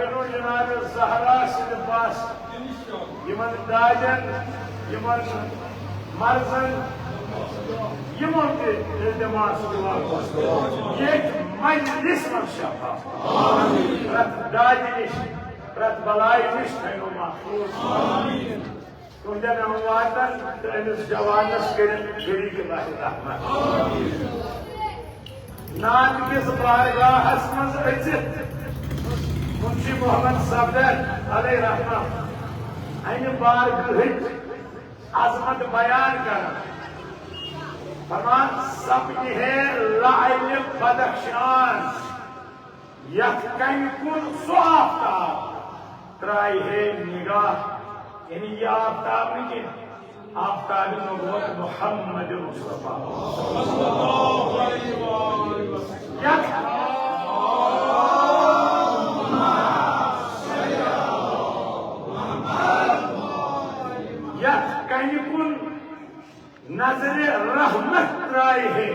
बनो जनाब ज़हरा सिंध पास Yemen दाजन Yemen मर्जन Yemen के इल्तिमास दुआ ये मजलिस में शफा रत दाजनिश रत बलाई निश कहो महफूज तुझन अमवातन तेनिस जवानस करी के लाहि रहमत नात किस बारगाहस मज अचित मुंशी मोहम्मद सफदर अलैहि रहमत अने बारगाह अजमत बयान कर फरमान सपने है लाइल बदख्शान यथ कन कुन सो आफ्ताब त्राई है निगाह यानी ये आफ्ताब नहीं आफ्ताब नबुव्वत मुहम्मद मुस्तफा सल्लल्लाहु अलैहि वसल्लम नजर रहमत त्राय है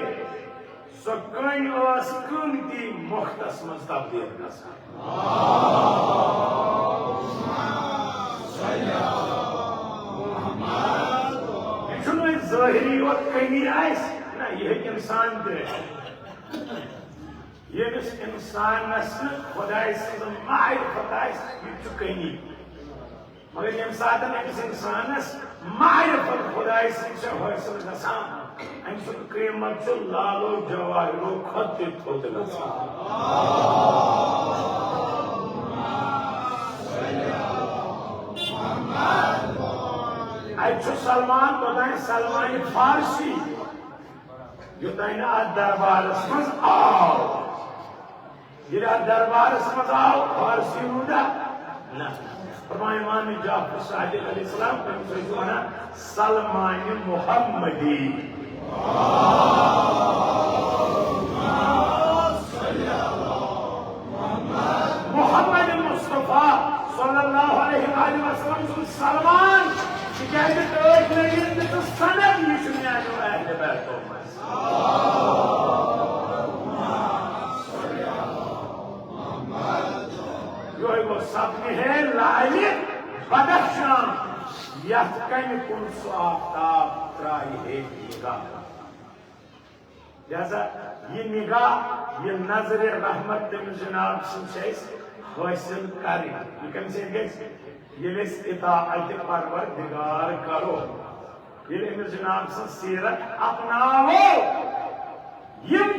सो कन कीमती मुख्तस मज तब्दील गई ज़ाहिरी और कमी ना यह इंसान यस इंसानस खुदाय सज मारिफत यह कमी मगर ये सात अकिस इंसानस मारिफत खुदाय सज हासिल गसान अम सद कीमत लालो जवाहिरो खुद थोत सलमान तोतान सलमान फारसी योतान दरबारस मज आओ ये दरबारस मज आओ फारसी रूदा ना इमाम जाफर सादिक अलैहिस्सलाम वना सलमान मुहम्मदी मुहम्मद मुस्तफा सल्लल्लाहु अलैहि वसल्लम सलमान सनद यह सपने है लाइल बदख्शान यथ कन कुन सो आफ्ताब त्राई है निगाह लिहाजा ये निगाह ये नजर रहमत तमिस जनाब हासिल कर ये इताअत परवरदिगार करो ये जनाब सीरत अपनावो यम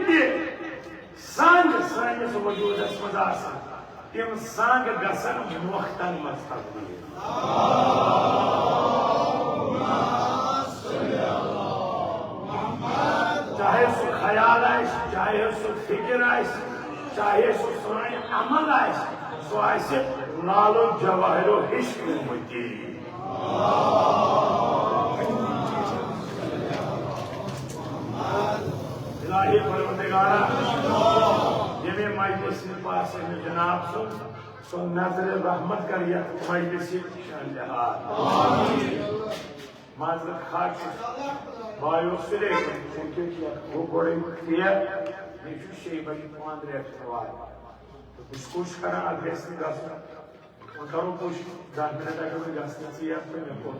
संग सानिस वजूदस मज आसान तम संग गसन मोख्तन मज तब्दील चाहे सो ख्याल चाहे सो फिक्र चाहे सो सान अमल सो लालो जवाहिरो इश्क उम्मती इलाही परवरदिगारा ये मजलिस पास जनाब सो नजर रहमत कर मजलिस शान जहाद माजरत खाक बायो सिले वो गोड़े शे बड़ी 5 रेट सवाल कोशिश करा अग्रेस में करो कोशिश 10 मिनट अगर मैं गस्ती से या फिर मैं को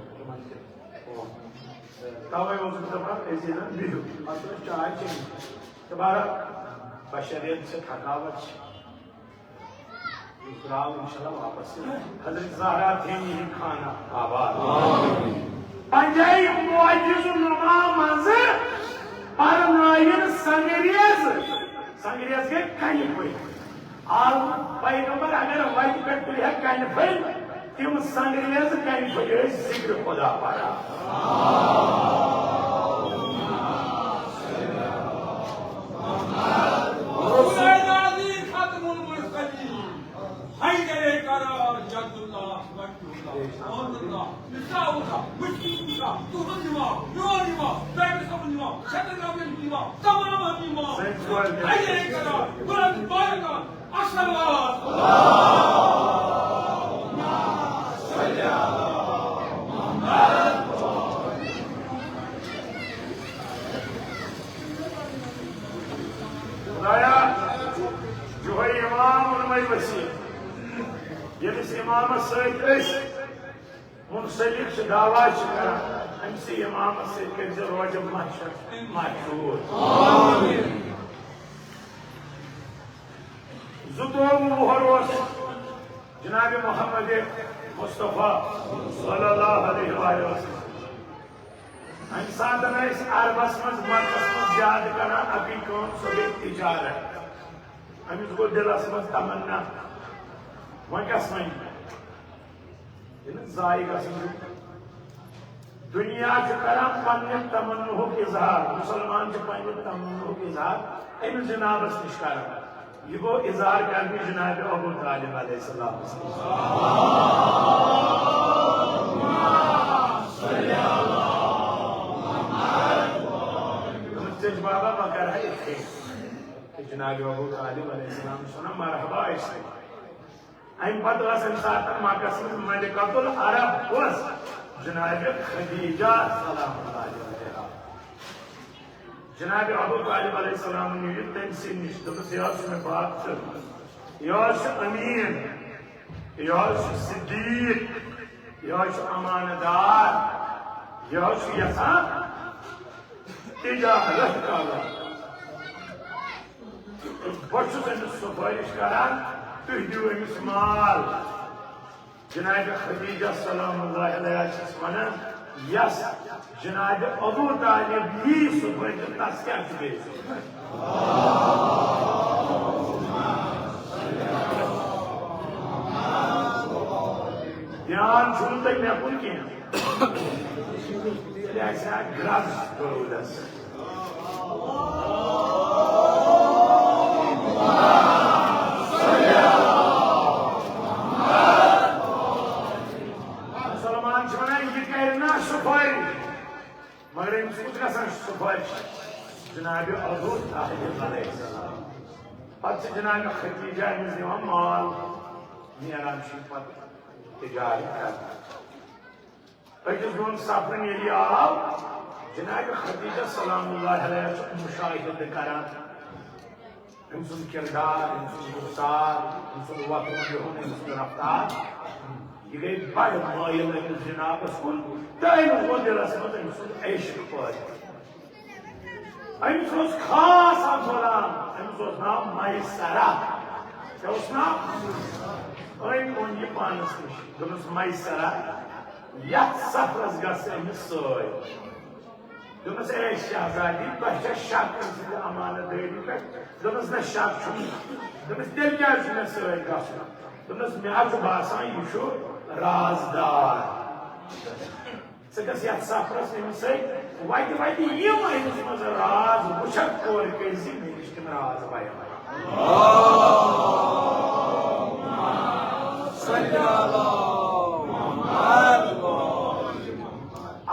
तवे वो दफा ऐसे ना वीडियो मतलब चाय चाहिए दोबारा बशरियत से थकावट इकराम इंशाल्लाह वापस हजरत ज़हरा थे ये खाना आबाद पंजाई मुआजिज नुमा मज़ पर नाइन संगरियस के कहीं कोई और पैगंबर अगर वही पे तुझे कहीं फिर तुम संगरियस कहीं फिर जिक्र खुदा पड़ा जो है इमाम यमिस इमाम सत मुंसलिक दावा अमस इमाम सत रोज मशहूर। ज़ुतोवु वुहर जनाब मोहम्मद मुस्तफ़ा सल्लल्लाहु अलैहि वसल्लम अम सात अरबस मज मर्कस मज याद कर अभी कौन सो तिजारत अमिस गो दिलस मज तमन्ना वह कस वन जाय दुनिया कर पे तमन्नुक इजहार मुसलमान पे तमन्नुक इजहार अमिस जनाबस नश कर यह गो इजहार कर जनाब अबू तालिब अलैहिस्सलाम बाबा बकर है जनाब अबू तालिब अलैहिस्सलाम सुना मरहबा अम पे सात मकस मलिकतुल अरब जनाब खदीजा सलामुल्लाह अलैहा जनाब अबू तालिब अलैहिस्सलाम ने तमसे नश दोपस मे बात यह अमीन यह सिद्दीक यह अमानदार यह यसान तिजारत कर बहुत सुफारिश करान तुम दिव अमिस माल जनाब खदीजा सलामुल्लाह अलैहा वनान यस जनाब अबू तालिब यी सुफर तस क्या ध्यान छू तुम मे कुन कह ग्रज करोदस मगर सुफारिश जनाब अबू तालिब अलैहिस्सलाम पे जनाब खदीजा अमिस दिवान माल नीरान पे तिजारत कर अकिस दोन सफरन ये आव जनाब खदीजा सलामुल्लाह अलैहा मुशाहिद करान अम सुन किरदार अम सुन गुफ्तार अम सुन वतन बिहुन अम सुन रफ्तार यह गई बड़ मायल अमिस जनाबस कुन तम वो दिलस मज अम सुन इश्क पैदा अमिस खास गुलाम अमिस नाम मैसरा क्या नाम ओन यह पानस नश दोपस मैसरा यथ सफरस गमिस दोपस ए शहजादी तुझे शक अमानतदारी पे दोपस न शक दोपस तेल क्या मे सत दोपस मे बासान यह राजदार सह सफरस अमिस वत यम अमिस मज राज वुचक कौर कर मे नश तम राज बयान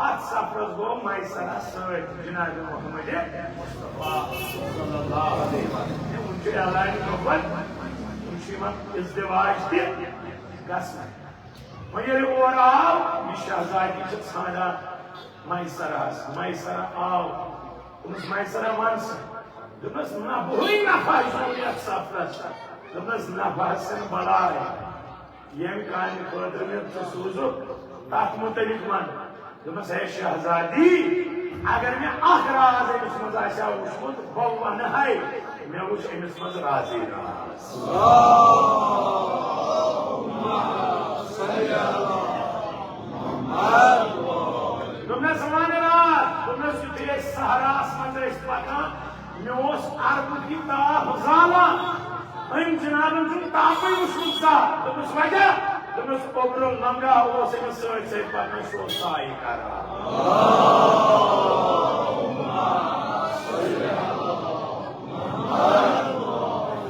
अत सफरस गो मैसरा सत जनाब मोहम्मद मुस्तफा सल्लल्लाहु अलैहि वसल्लम उनके ऐलान नबुव्वत इज़्दिवाज तह वह और आव यह शहजादी छानान मैसरा आव दोपस मैसरा वन दोपस ना वही नफा ये सफरस दोपस नफा सन बड़ाए यम कान खुद मे सूजु तथ मुतलिक वन दोपस है शहजादी अगर मे अख राज अमिस मज वुचमुत बह वन है मे वुच अमिस मज राजी दोपस वन राज दोपस यु सहरास मज पकान मे अरब की ताप जालान अम जनाबन ताप वुचमुत दोपस वजह दोपस ओबर लंगा अमिस सत पकान सो साई करान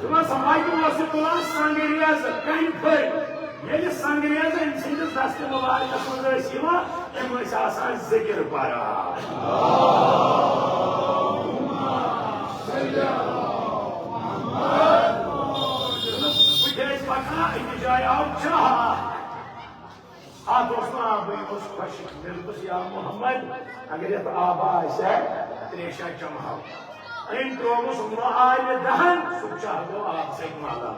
दोपस वत तुलान संगरेज कन फर ये संगरेज अम सस दस्त मुबारकस मज अम जिक्र परान पकान अकि जाय आव चाह अत आब खुश मे दोपस या मोहम्मद अगर ये आब त्रेशा चमह अम त्रोवस महल दहन सह चाह गो आब सत माला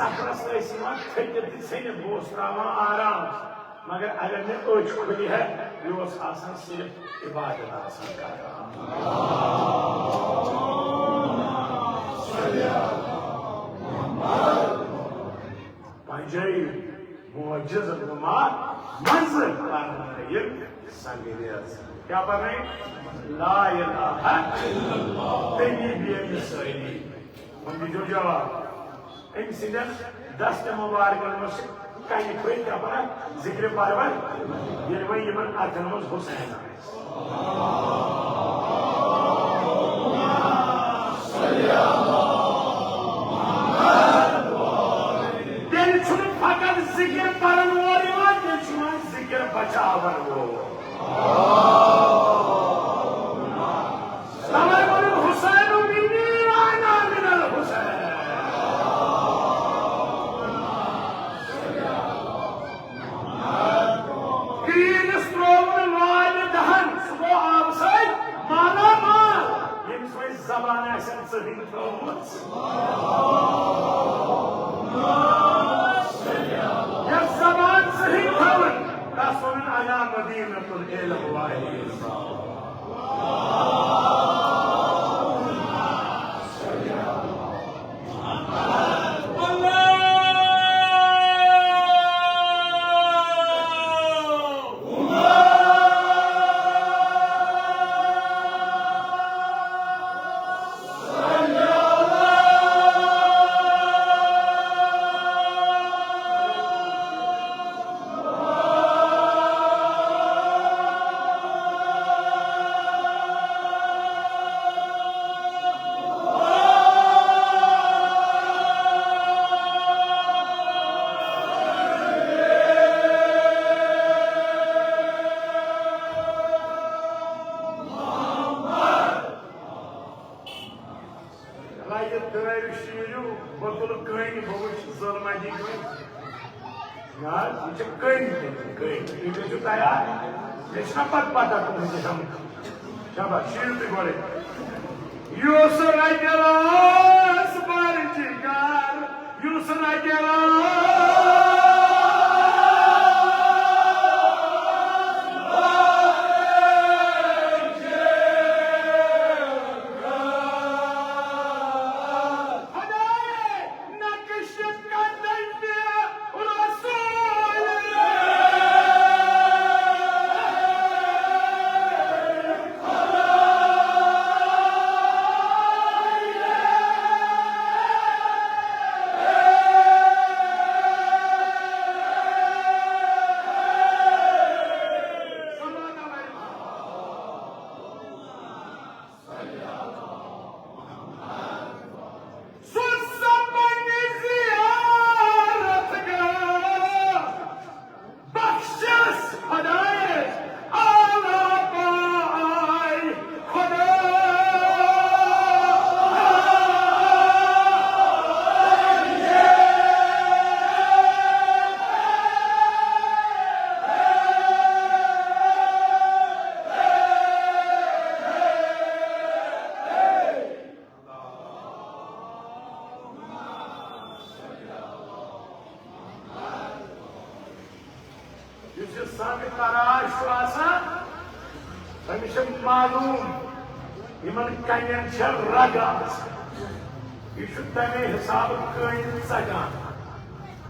सफरस थकित थे बोस त्रावान आराम मगर अगर मे अच खुली है यह सिर्फ इबादत पंजय मोजिज मंजिल क्या पढ़ रहे ला इलाहा इल्लल्लाह तेरी बेमिसाली मंदी जो जवाब इन सिंदन 10 मुबारक मस कहीं कोई क्या पढ़ा जिक्र पारवर ये वही यमन अतनमस हुसैन तेरी छुन फकत जिक्र पारन वाली बात ये छुन जिक्र बचावन वो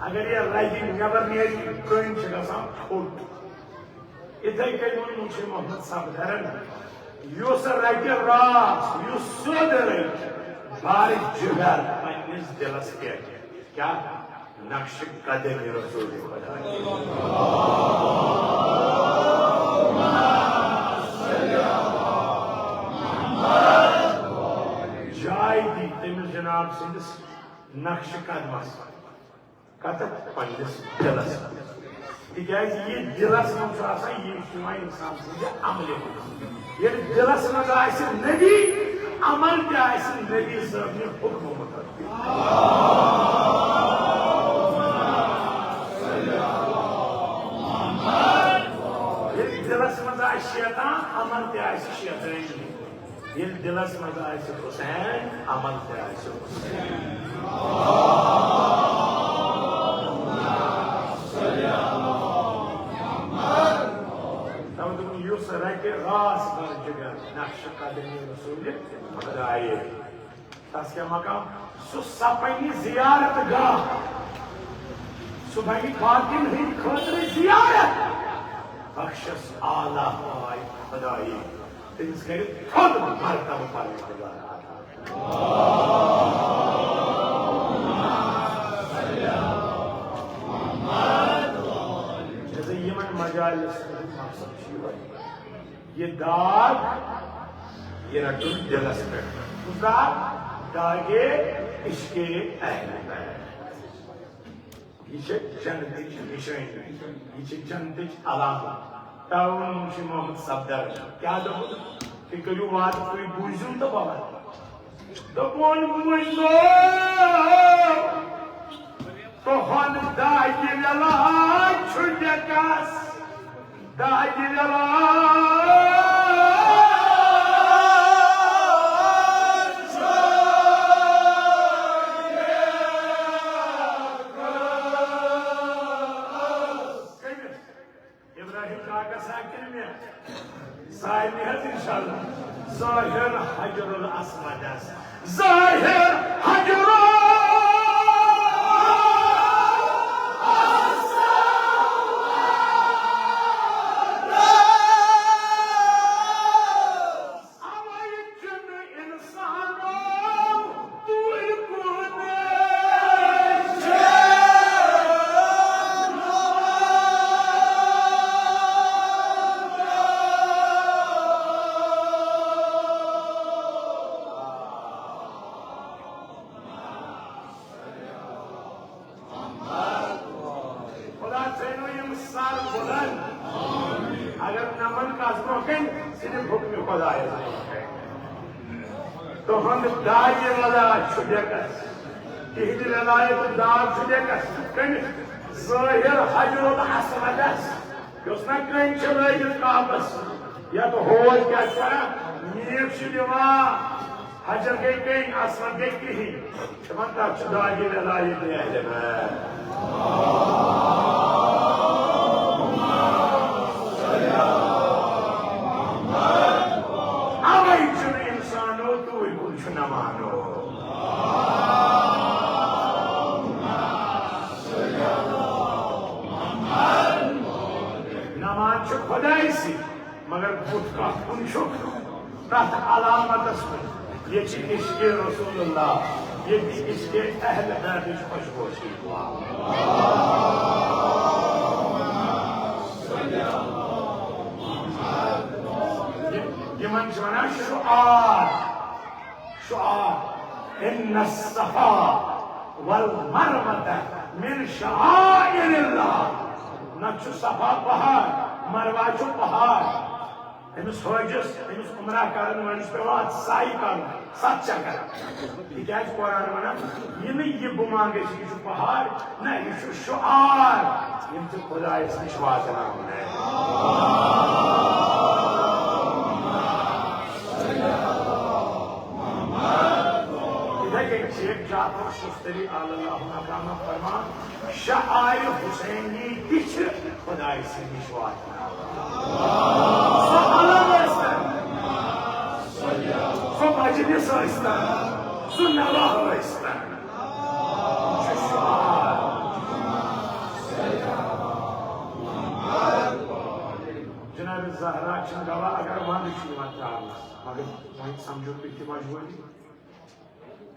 अगर ये रही नबर नेरी कहीं गसान फुट इथे कई मुझे मोहम्मद साहब धरन युस रही रास युस सोद रही बारिश जुगार पन्निस दिलस के क्या नक्श कदम रसूल खुदा जाय दी तमिल जनाब सिंदस नक्श कदमस कतक पन्निस दिलस तिकाज ये दिलस मन ये इंसान सद अमल ये दिलस मज नबी अमल नबी सब हुक्म दिलस मज शैतान अमल शैतान ये दिलस मज हुसैन अमल हुसैन रटे रास भर जगह नक्श कदमी रसूल खुदाए तस क्या मकाम सु सपनी जियारत गाह सुबह बातिन हिंद खतर जियारत बख्शस आला पाए खुदाए तिस करे खुद मरतबा परवरदिगार आता जैसे यमन मजालिस ये दाग ये रटुल दिलस पे दागे इसके अहल ये जन्नतिच निशानी ये जन्नतिच अलामा ताउन मुझे मोहम्मद सफदर क्या दो कि कलू बात कोई बुझूं तो बाबा तो कौन बुझो तो हन दागे लला छुड़कास दागे लला ظاهر حجر الأسود ظاهر حجر तो हम दाग लगा छुड़कस इहद ललाए तो दाग छुड़कस कन ज़ाहिर हजरुल अस्वदस योसना कन चलाए काबस या तो होल क्या करा मीर छिदवा हजर के कन अस्वद के की तमन्ता दाग ललाए दे अहले नमानो नमान खुदाई सी मगर खुद का पुंशुक तथ अलामत ये इश्क़ रसूलुल्लाह ये इश्क़ अहल बैत खुशबोशी हुआ ये मन वना शुआर इन्न सफा वल मरवत मिन शआइरिल्लाह नक्शु सफा पहाड़ मरवा छु पहाड़ अमिस हजस अमिस उमरा करन वनिस पेवात साई करन सत चक्कर तिकाज कुरान वना ये बुमांगे ये पहाड़ न ये शुआर यम खुदा विश्वास है शेख जाफर सुस्तरी अल्लाह मकामा फरमान शायर हुसैनी किछ खुदाई से विश्वास सो अलग इस्लाम सो मजलिस इस्लाम सो नवाह इस्लाम जनाब ज़हरा चंगवा अगर वहां लिखी मत मगर वहीं समझो कि मजबूरी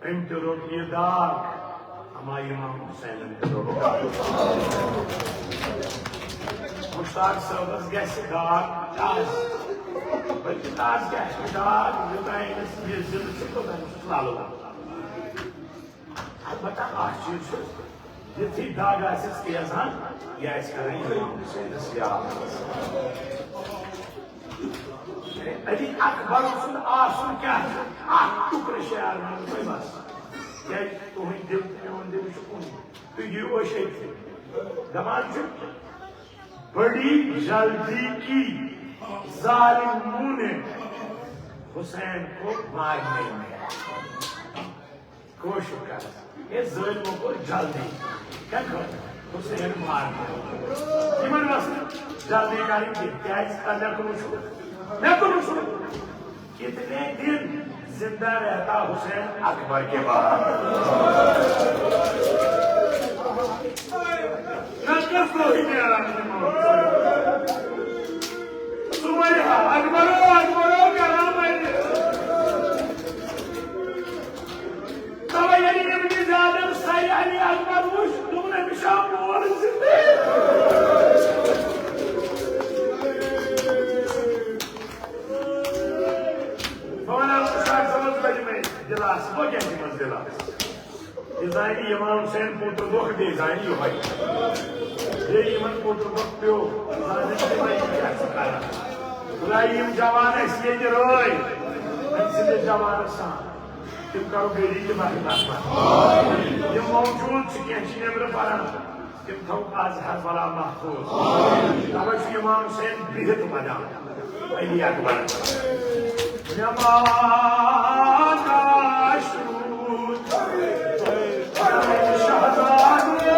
ये दाग हमारे इमाम हुसैन मुश्ताक साहब गैस दाग ताज बल्कि ताज गैस दाग जुदाई ये जिल से तो मैं लालो अलबत्ता आश्चर्य है ये थी दाग ऐसे किया था या इसका नहीं इमाम हुसैन सिया अली अकबर सुन आसुन क्या टुकड़े शहर में कोई बस क्या तो ही दिल सुकून तो ये वो शेख दमाद बड़ी जल्दी की जालिमों ने हुसैन को मारने में कोशिश कर ये जालिमों को जल्दी क्या कर हुसैन मारने जल्दी करेंगे क्या इस कदर को मैं को सुन कितने दिन जिंदा रहता हुसैन अकबर के बाद नक्कर कोई नहीं आ रहा सुमैया अकबरो अकबरो क्या नाम है तब यानी इब्न ज़ादर सयानी अकबर उस तुमने मिशाम और जिंदे दिलास वो क्या मज दिलास डिजाइनी इमाम हुसैन पुत्र दुख डिजाइनी हो भाई ये इमन पुत्र दुख पियो जाने भाई क्या सकारा इब्राहिम जवान है ये रोय इसलिए जवान सा तुम करो बेरी के बारे में ये मौजूद के नेबर पारा तुम थो आज हर वाला महफूज तब इमाम हुसैन बेहद मजा अली अकबर जमाना शूट शहजादे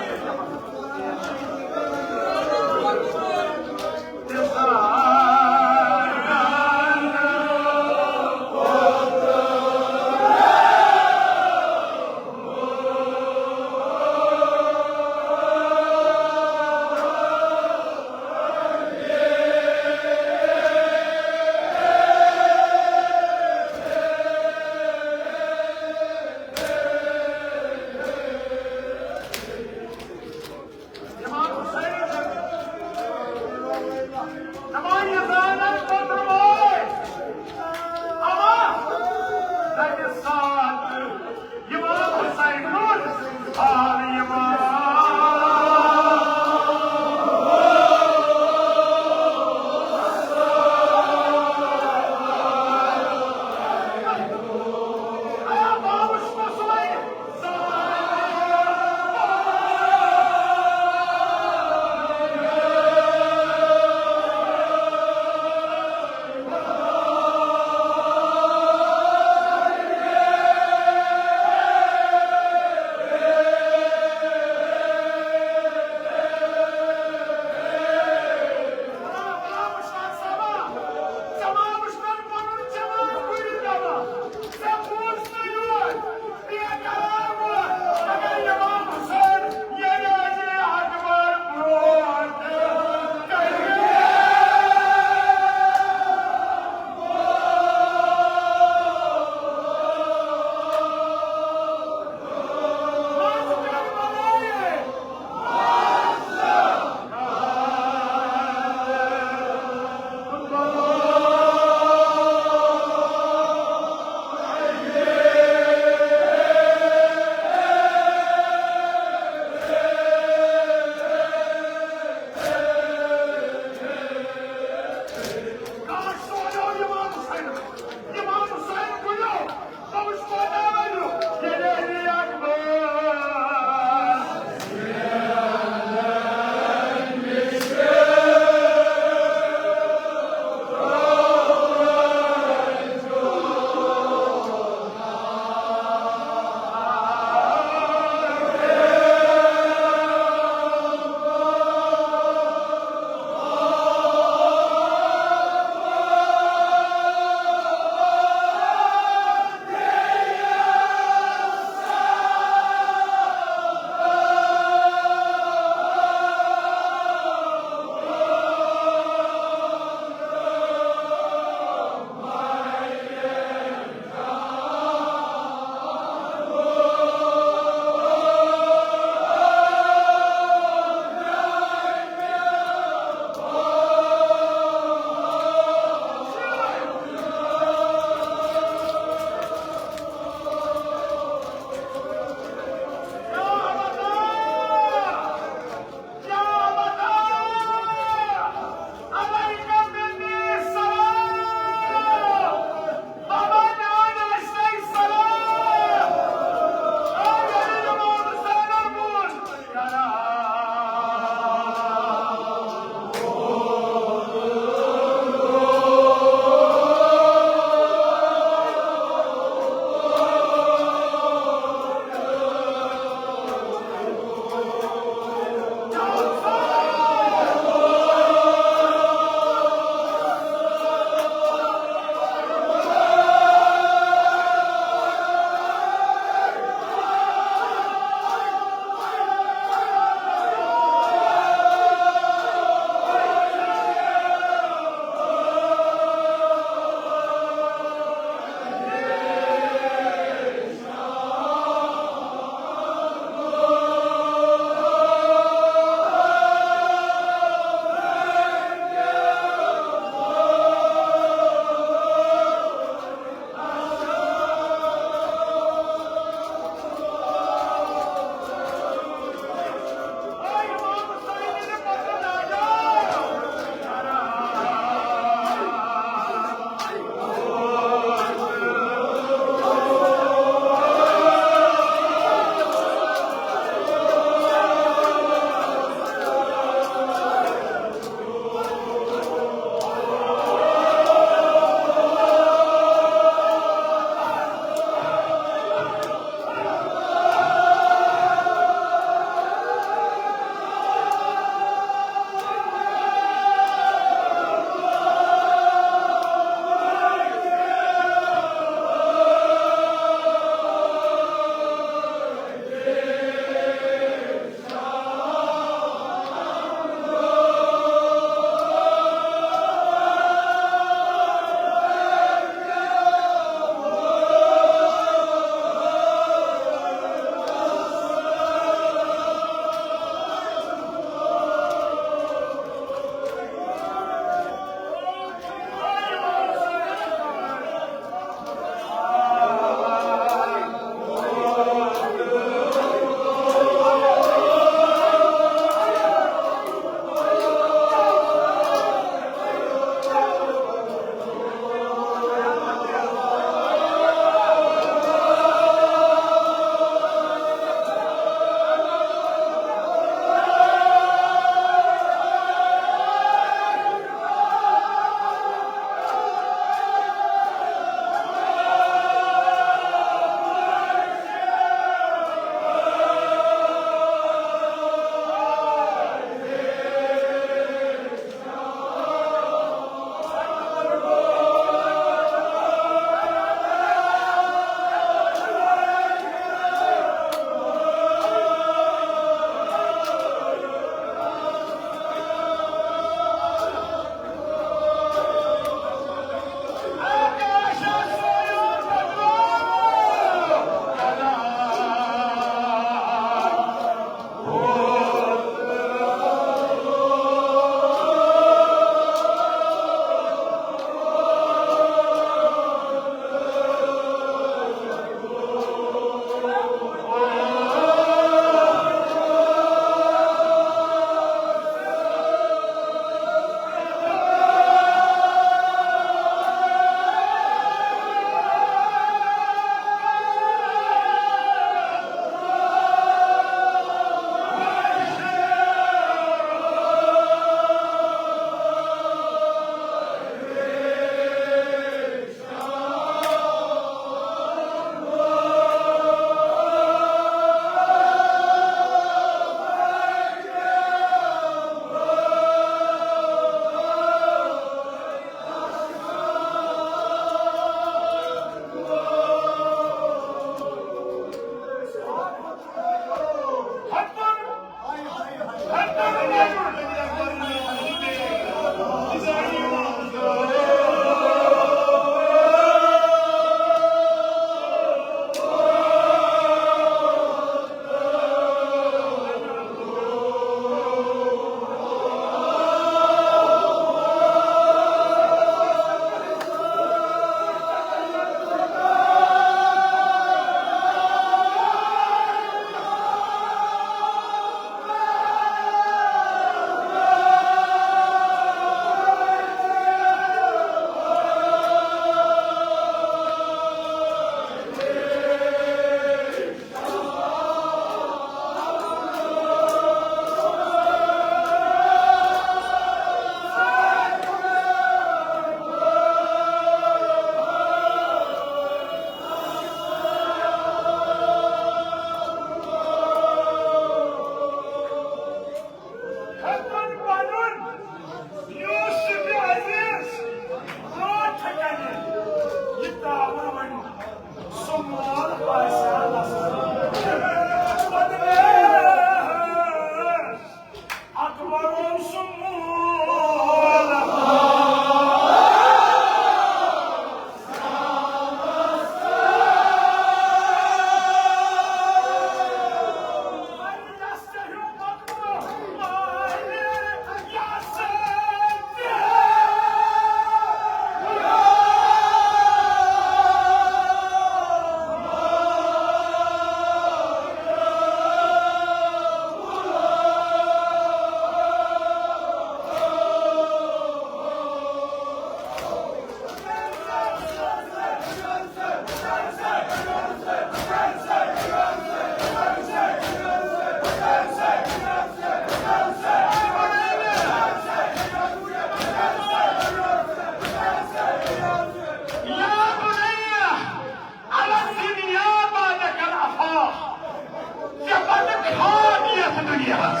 इतिहास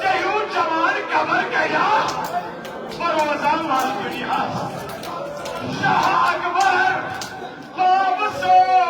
जयूं जमान कमर गया बरोजा माल दुनिया शाह अकबर ख्वाब सोब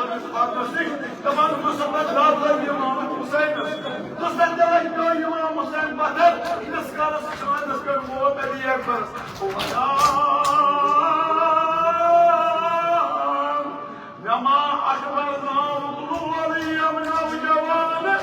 Peygamberimiz kardeşlik, zaman Mustafa Dağlar İmam Hüseyin. Kızdan da gidiyor İmam Hüseyin Batır, Niskarası çıkan Niskar Muhammed'i yakar. Nama akbar namlu aliyem navcavanı.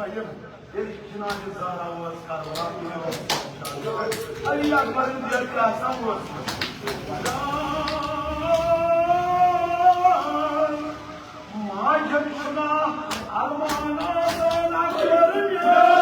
Sayın Cenab-ı Zahra Ali Akbar'ın diğer bir aslan olsun. Macım şuna armağana aklarım ya.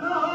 No!